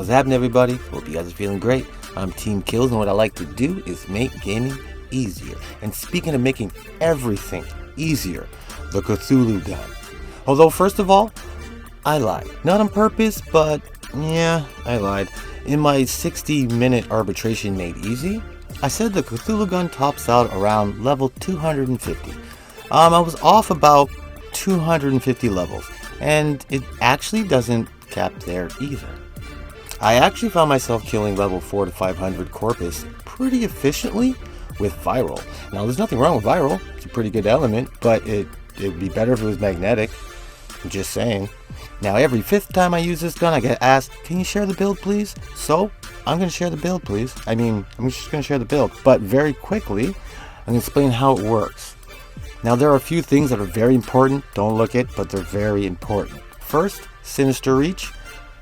What's happening, everybody? Hope you guys are feeling great. I'm Team Kills, and what I like to do is make gaming easier. And speaking of making everything easier, the Cthulu gun. Although, first of all, I lied. Not on purpose, but yeah, I lied. In my 60-minute arbitration made easy, I said the Cthulu gun tops out around level 250. I was off about 250 levels, and it actually doesn't cap there either. I actually found myself killing level 4 to 500 corpus pretty efficiently with viral. Now, there's nothing wrong with viral. It's a pretty good element, but it'd be better if it was magnetic. I'm just saying. Now, every 5th time I use this gun, I get asked, can you share the build, please? So, I'm going to share the build, please. I'm just going to share the build. But very quickly, I'm going to explain how it works. Now, there are a few things that are very important. Don't look it, but they're very important. First, sinister reach.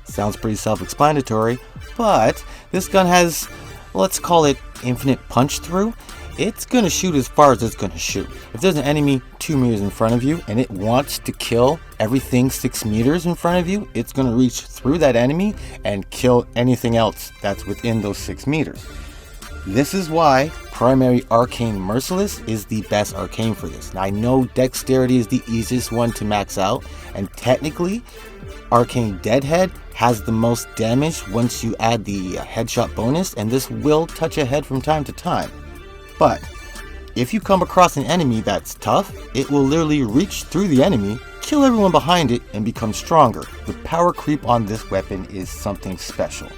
Sounds pretty self-explanatory, but this gun has, let's call it infinite punch through. It's going to shoot as far as it's going to shoot. If there's an enemy 2 meters in front of you and it wants to kill everything 6 meters in front of you, it's going to reach through that enemy and kill anything else that's within those 6 meters. This is why primary arcane merciless is the best arcane for this. Now, I know dexterity is the easiest one to max out, and technically arcane deadhead has the most damage once you add the headshot bonus, and this will touch a head from time to time. But if you come across an enemy that's tough, it will literally reach through the enemy, kill everyone behind it, and become stronger. The power creep on this weapon is something special.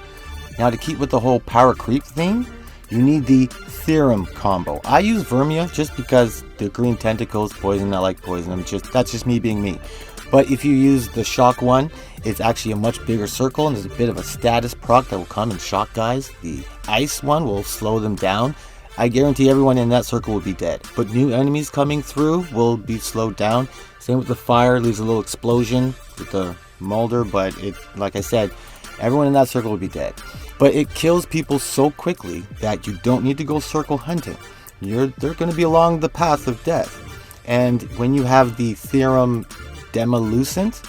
Now, to keep with the whole power creep thing, you need the theorem combo. I use Vermia just because the green tentacles poison. I like poison. That's just me being me. But if you use the shock one, it's actually a much bigger circle, and there's a bit of a status proc that will come and shock guys. The ice one will slow them down. I guarantee everyone in that circle will be dead. But new enemies coming through will be slowed down. Same with the fire, leaves a little explosion with the molder, but like I said, everyone in that circle will be dead. But it kills people so quickly that you don't need to go circle hunting. They're going to be along the path of death. And when you have the theorem Demolucent,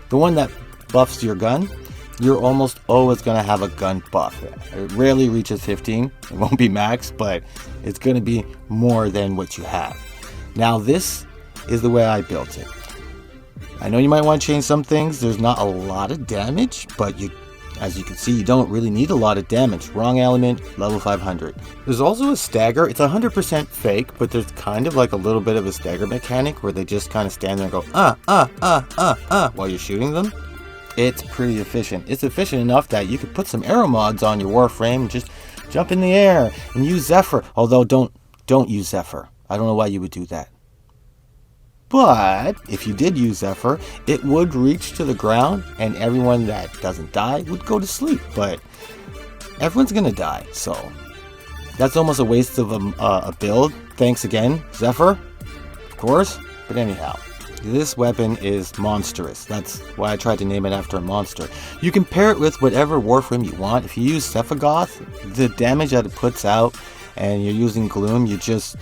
the one that buffs your gun, you're almost always going to have a gun buff. It rarely reaches 15. It won't be max, but it's going to be more than what you have. Now, this is the way I built it. I know you might want to change some things. There's not a lot of damage, but as you can see, you don't really need a lot of damage. Wrong element, level 500. There's also a stagger. It's 100% fake, but there's kind of like a little bit of a stagger mechanic where they just kind of stand there and go, while you're shooting them. It's pretty efficient. It's efficient enough that you could put some arrow mods on your Warframe and just jump in the air and use Zephyr. Although, don't use Zephyr. I don't know why you would do that. But if you did use Zephyr, it would reach to the ground, and everyone that doesn't die would go to sleep. But everyone's gonna die, so that's almost a waste of a build. Thanks again, Zephyr, of course. But anyhow, this weapon is monstrous. That's why I tried to name it after a monster. You can pair it with whatever Warframe you want. If you use Sephigoth, the damage that it puts out, and you're using Gloom, you just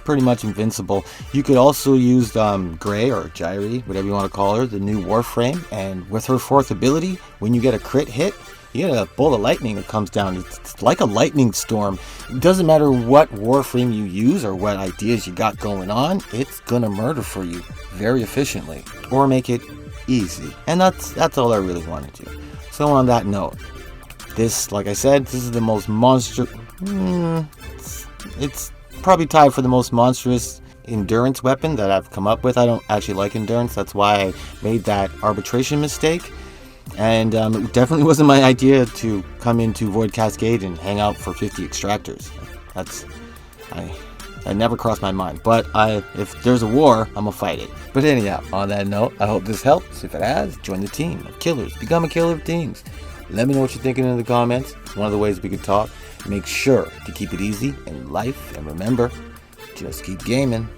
pretty much invincible. You could also use Grey or Gyri, whatever you want to call her, the new Warframe, and with her 4th ability, when you get a crit hit, you get a bolt of lightning that comes down. It's like a lightning storm. It doesn't matter what Warframe you use or what ideas you got going on, it's gonna murder for you very efficiently, or make it easy. And that's all I really want to do. So on that note, this, like I said, this is the most it's probably tied for the most monstrous endurance weapon that I've come up with. I don't actually like endurance. That's why I made that arbitration mistake. And it definitely wasn't my idea to come into Void Cascade and hang out for 50 extractors. I never crossed my mind. But if there's a war, I'm gonna fight it. But anyhow, on that note, I hope this helps. If it has, join the team of killers. Become a killer of teams. Let me know what you're thinking in the comments. It's one of the ways we could talk. Make sure to keep it easy in life, and remember, just keep gaming.